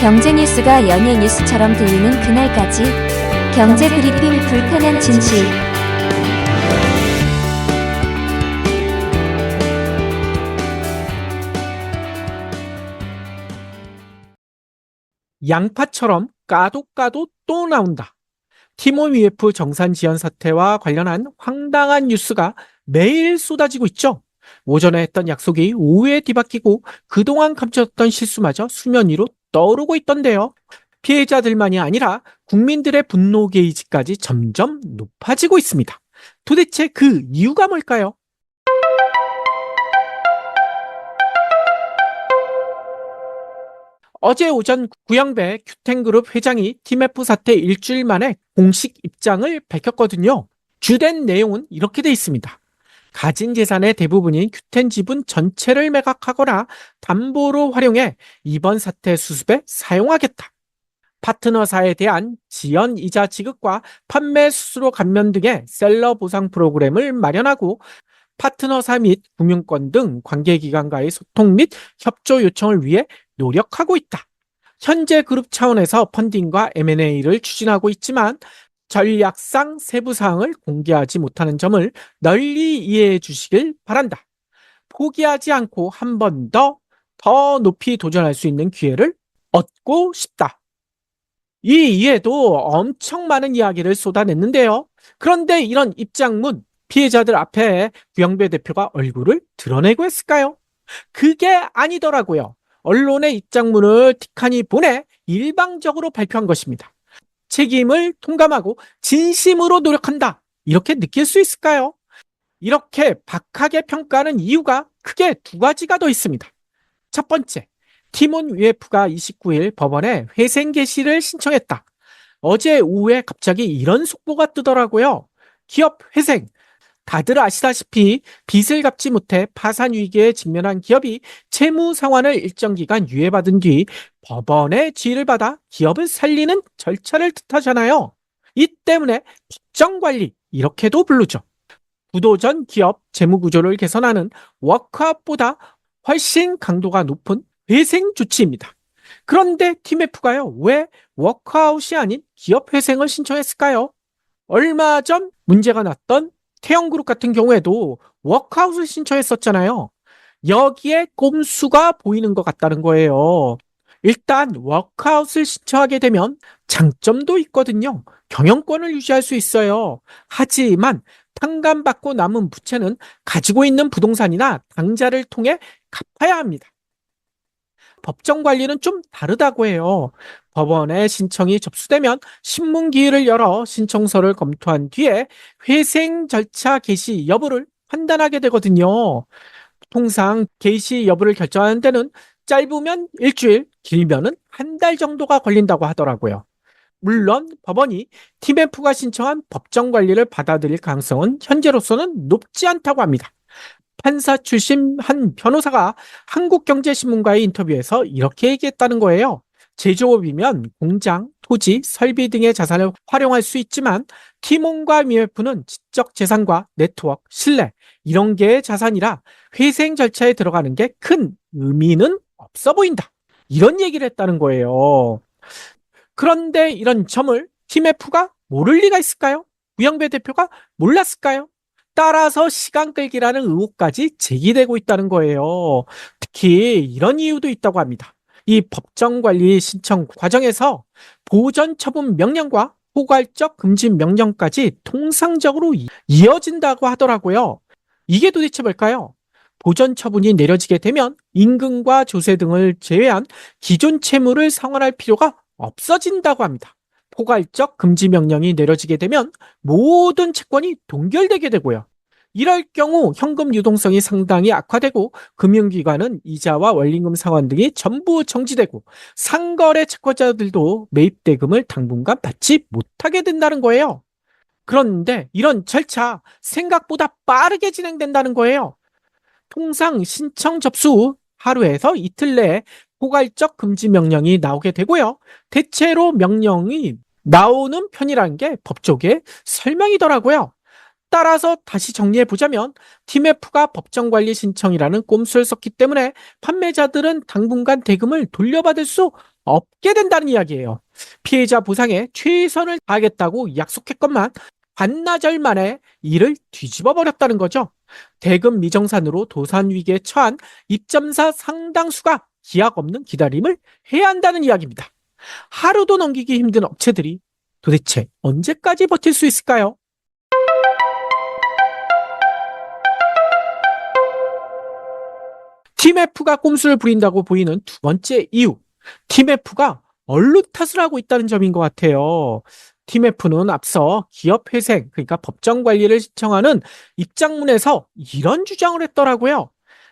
경제 뉴스가 연예 뉴스처럼 들리는 그날까지 경제 브리핑 불편한 진실. 양파처럼 까도 까도 또 나온다. 티몬 UF 정산 지연 사태와 관련한 황당한 뉴스가 매일 쏟아지고 있죠. 오전에 했던 약속이 오후에 뒤바뀌고 그동안 감춰졌던 실수마저 수면 위로 떠오르고 있던데요. 피해자들만이 아니라 국민들의 분노 게이지까지 점점 높아지고 있습니다. 도대체 그 이유가 뭘까요? 어제 오전 구영배 큐텐그룹 회장이 티메프 사태 일주일 만에 공식 입장을 밝혔거든요. 주된 내용은 이렇게 돼 있습니다. 가진 재산의 대부분인 큐텐 지분 전체를 매각하거나 담보로 활용해 이번 사태 수습에 사용하겠다. 파트너사에 대한 지연 이자 지급과 판매 수수료 감면 등의 셀러 보상 프로그램을 마련하고 파트너사 및 금융권 등 관계기관과의 소통 및 협조 요청을 위해 노력하고 있다. 현재 그룹 차원에서 펀딩과 M&A를 추진하고 있지만 전략상 세부 사항을 공개하지 못하는 점을 널리 이해해 주시길 바란다. 포기하지 않고 한 번 더 높이 도전할 수 있는 기회를 얻고 싶다. 이 이외에도 엄청 많은 이야기를 쏟아냈는데요. 그런데 이런 입장문, 피해자들 앞에 구영배 대표가 얼굴을 드러내고 했을까요? 그게 아니더라고요. 언론의 입장문을 틱하니 보내 일방적으로 발표한 것입니다. 책임을 통감하고 진심으로 노력한다. 이렇게 느낄 수 있을까요? 이렇게 박하게 평가하는 이유가 크게 두 가지가 더 있습니다. 첫 번째, 티몬 UF가 29일 법원에 회생 개시를 신청했다. 어제 오후에 갑자기 이런 속보가 뜨더라고요. 기업 회생. 다들 아시다시피 빚을 갚지 못해 파산 위기에 직면한 기업이 채무 상환을 일정 기간 유예받은 뒤 법원의 지휘를 받아 기업을 살리는 절차를 뜻하잖아요. 이 때문에 법정관리 이렇게도 부르죠. 구도 전 기업 재무 구조를 개선하는 워크아웃보다 훨씬 강도가 높은 회생 조치입니다. 그런데 티메프가요, 왜 워크아웃이 아닌 기업 회생을 신청했을까요? 얼마 전 문제가 났던 태영그룹 같은 경우에도 워크아웃을 신청했었잖아요. 여기에 꼼수가 보이는 것 같다는 거예요. 일단 워크아웃을 신청하게 되면 장점도 있거든요. 경영권을 유지할 수 있어요. 하지만 탕감받고 남은 부채는 가지고 있는 부동산이나 당자를 통해 갚아야 합니다. 법정 관리는 좀 다르다고 해요. 법원에 신청이 접수되면 신문기일을 열어 신청서를 검토한 뒤에 회생 절차 개시 여부를 판단하게 되거든요. 통상 개시 여부를 결정하는 데는 짧으면 일주일, 길면은 한 달 정도가 걸린다고 하더라고요. 물론 법원이 티메프가 신청한 법정 관리를 받아들일 가능성은 현재로서는 높지 않다고 합니다. 판사 출신 한 변호사가 한국경제신문과의 인터뷰에서 이렇게 얘기했다는 거예요. 제조업이면 공장, 토지, 설비 등의 자산을 활용할 수 있지만 티몬과 UF는 지적 재산과 네트워크, 신뢰 이런 게 자산이라 회생 절차에 들어가는 게 큰 의미는 없어 보인다. 이런 얘기를 했다는 거예요. 그런데 이런 점을 티메프가 모를 리가 있을까요? 구영배 대표가 몰랐을까요? 따라서 시간 끌기라는 의혹까지 제기되고 있다는 거예요. 특히 이런 이유도 있다고 합니다. 이 법정관리 신청 과정에서 보전 처분 명령과 포괄적 금지 명령까지 통상적으로 이어진다고 하더라고요. 이게 도대체 뭘까요? 보전 처분이 내려지게 되면 임금과 조세 등을 제외한 기존 채무를 상환할 필요가 없어진다고 합니다. 포괄적 금지 명령이 내려지게 되면 모든 채권이 동결되게 되고요. 이럴 경우 현금 유동성이 상당히 악화되고 금융기관은 이자와 원리금 상환 등이 전부 정지되고 상거래 채권자들도 매입 대금을 당분간 받지 못하게 된다는 거예요. 그런데 이런 절차 생각보다 빠르게 진행된다는 거예요. 통상 신청 접수 후 하루에서 이틀 내에 포괄적 금지 명령이 나오게 되고요. 대체로 명령이 나오는 편이라는 게 법조계의 설명이더라고요. 따라서 다시 정리해보자면 티메프가 법정관리 신청이라는 꼼수를 썼기 때문에 판매자들은 당분간 대금을 돌려받을 수 없게 된다는 이야기예요. 피해자 보상에 최선을 다하겠다고 약속했건만 반나절 만에 일을 뒤집어 버렸다는 거죠. 대금 미정산으로 도산 위기에 처한 입점사 상당수가 기약 없는 기다림을 해야 한다는 이야기입니다. 하루도 넘기기 힘든 업체들이 도대체 언제까지 버틸 수 있을까요? 팀F가 꼼수를 부린다고 보이는 두 번째 이유, 팀F가 언론 탓을 하고 있다는 점인 것 같아요. 팀F는 앞서 기업 회생, 그러니까 법정 관리를 신청하는 입장문에서 이런 주장을 했더라고요.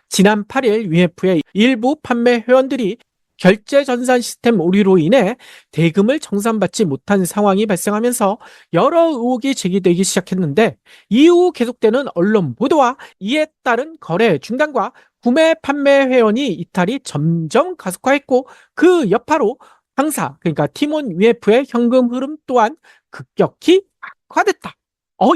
지난 8일 UF의 일부 판매 회원들이 결제 전산 시스템 오류로 인해 대금을 정산받지 못한 상황이 발생하면서 여러 의혹이 제기되기 시작했는데, 이후 계속되는 언론 보도와 이에 따른 거래 중단과 구매 판매 회원이 이탈이 점점 가속화했고, 그 여파로 당사, 그러니까 팀원 UF의 현금 흐름 또한 급격히 악화됐다.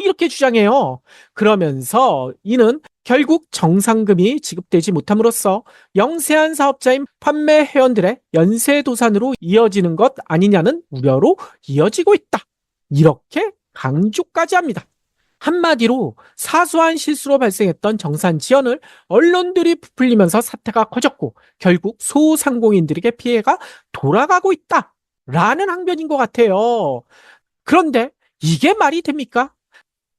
이렇게 주장해요. 그러면서 이는 결국 정상금이 지급되지 못함으로써 영세한 사업자인 판매 회원들의 연쇄 도산으로 이어지는 것 아니냐는 우려로 이어지고 있다. 이렇게 강조까지 합니다. 한마디로 사소한 실수로 발생했던 정산 지연을 언론들이 부풀리면서 사태가 커졌고 결국 소상공인들에게 피해가 돌아가고 있다라는 항변인 것 같아요. 그런데 이게 말이 됩니까?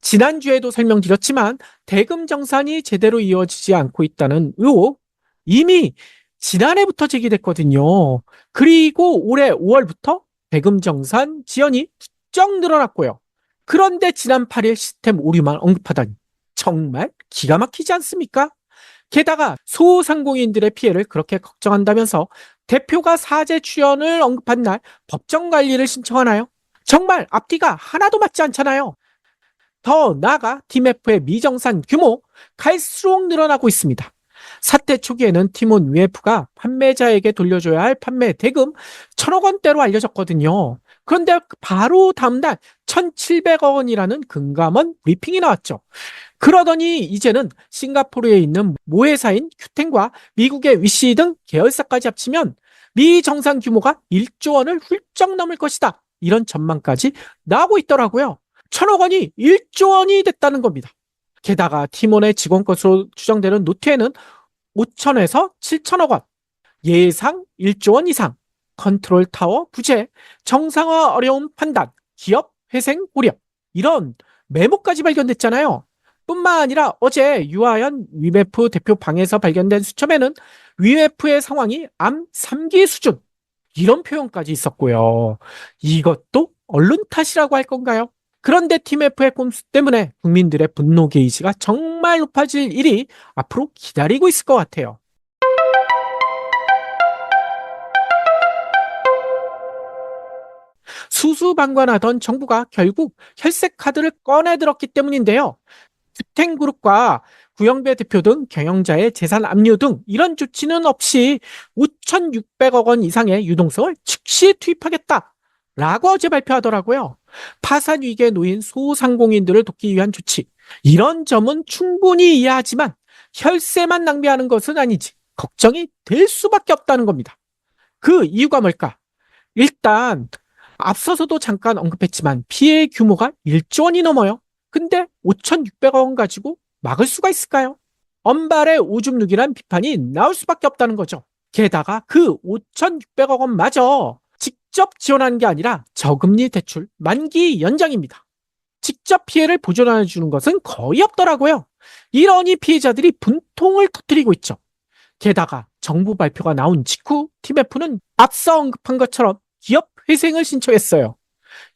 지난주에도 설명드렸지만 대금 정산이 제대로 이어지지 않고 있다는 의혹 이미 지난해부터 제기됐거든요. 그리고 올해 5월부터 대금 정산 지연이 부쩍 늘어났고요. 그런데 지난 8일 시스템 오류만 언급하다니 정말 기가 막히지 않습니까? 게다가 소상공인들의 피해를 그렇게 걱정한다면서 대표가 사제 출연을 언급한 날 법정 관리를 신청하나요? 정말 앞뒤가 하나도 맞지 않잖아요. 더 나아가 팀F의 미정산 규모 갈수록 늘어나고 있습니다. 사태 초기에는 팀원 UF가 판매자에게 돌려줘야 할 판매 대금 1,000억 원대로 알려졌거든요. 그런데 바로 다음날 1,700억 원이라는 금감원 브리핑이 나왔죠. 그러더니 이제는 싱가포르에 있는 모회사인 큐텐과 미국의 위시 등 계열사까지 합치면 미정산 규모가 1조 원을 훌쩍 넘을 것이다. 이런 전망까지 나오고 있더라고요. 1,000억 원이 1조 원이 됐다는 겁니다. 게다가 팀원의 직원 것으로 추정되는 노트에는 5천에서 7천억 원, 예상 1조 원 이상, 컨트롤 타워 부재, 정상화 어려운 판단, 기업 회생 우려, 이런 메모까지 발견됐잖아요. 뿐만 아니라 어제 유아연 위메프 대표 방에서 발견된 수첩에는 위메프의 상황이 암 3기 수준, 이런 표현까지 있었고요. 이것도 언론 탓이라고 할 건가요? 그런데 팀F의 꼼수 때문에 국민들의 분노 게이지가 정말 높아질 일이 앞으로 기다리고 있을 것 같아요. 수수방관하던 정부가 결국 혈세카드를 꺼내들었기 때문인데요. 큐텐그룹과 구영배 대표 등 경영자의 재산 압류 등 이런 조치는 없이 5,600억 원 이상의 유동성을 즉시 투입하겠다라고 어제 발표하더라고요. 파산 위기에 놓인 소상공인들을 돕기 위한 조치. 이런 점은 충분히 이해하지만 혈세만 낭비하는 것은 아니지 걱정이 될 수밖에 없다는 겁니다. 그 이유가 뭘까? 일단 앞서서도 잠깐 언급했지만 피해 규모가 1조 원이 넘어요. 근데 5,600억 원 가지고 막을 수가 있을까요? 언발의 오줌 누기란 비판이 나올 수밖에 없다는 거죠. 게다가 그 5,600억 원마저 직접 지원하는 게 아니라 저금리 대출 만기 연장입니다. 직접 피해를 보존해 주는 것은 거의 없더라고요. 이러니 피해자들이 분통을 터뜨리고 있죠. 게다가 정부 발표가 나온 직후 팀F는 앞서 언급한 것처럼 기업 회생을 신청했어요.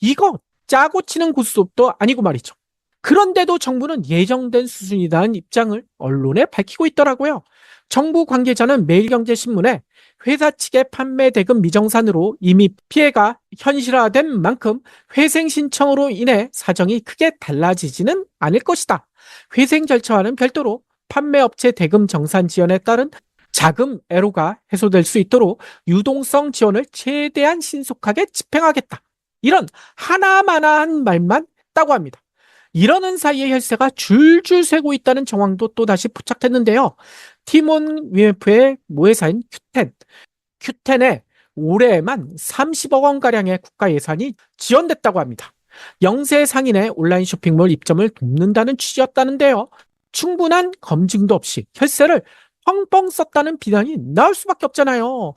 이거 짜고 치는 고스톱도 아니고 말이죠. 그런데도 정부는 예정된 수준이라는 입장을 언론에 밝히고 있더라고요. 정부 관계자는 매일경제신문에 회사 측의 판매 대금 미정산으로 이미 피해가 현실화된 만큼 회생 신청으로 인해 사정이 크게 달라지지는 않을 것이다. 회생 절차와는 별도로 판매업체 대금 정산 지연에 따른 자금 애로가 해소될 수 있도록 유동성 지원을 최대한 신속하게 집행하겠다. 이런 하나마나한 말만 했다고 합니다. 이러는 사이에 혈세가 줄줄 새고 있다는 정황도 또다시 포착됐는데요. 팀원 위메프의 모회사인 큐텐의 올해에만 30억 원가량의 국가 예산이 지원됐다고 합니다. 영세 상인의 온라인 쇼핑몰 입점을 돕는다는 취지였다는데요. 충분한 검증도 없이 혈세를 펑펑 썼다는 비난이 나올 수밖에 없잖아요.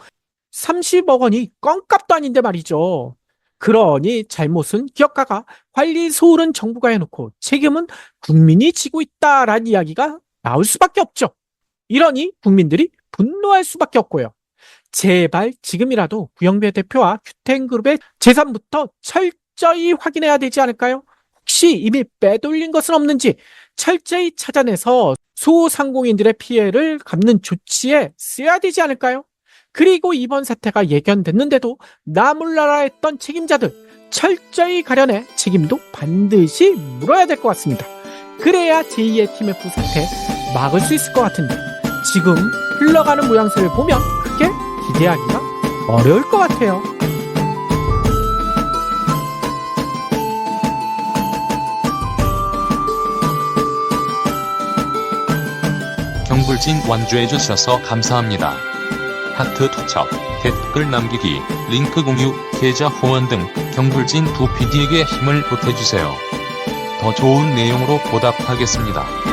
30억 원이 껌값도 아닌데 말이죠. 그러니 잘못은 기업가가, 관리 소홀은 정부가 해놓고 책임은 국민이 지고 있다라는 이야기가 나올 수밖에 없죠. 이러니 국민들이 분노할 수밖에 없고요. 제발 지금이라도 구영배 대표와 큐텐그룹의 재산부터 철저히 확인해야 되지 않을까요? 혹시 이미 빼돌린 것은 없는지 철저히 찾아내서 소상공인들의 피해를 갚는 조치에 쓰여야 되지 않을까요? 그리고 이번 사태가 예견됐는데도 나 몰라라 했던 책임자들 철저히 가려내 책임도 반드시 물어야 될 것 같습니다. 그래야 제2의 TMF 사태 막을 수 있을 것 같은데 지금 흘러가는 모양새를 보면 크게 기대하기가 어려울 것 같아요. 경불진 완주해주셔서 감사합니다. 하트 투척, 댓글 남기기, 링크 공유, 계좌 후원 등 경불진 두 PD에게 힘을 보태주세요. 더 좋은 내용으로 보답하겠습니다.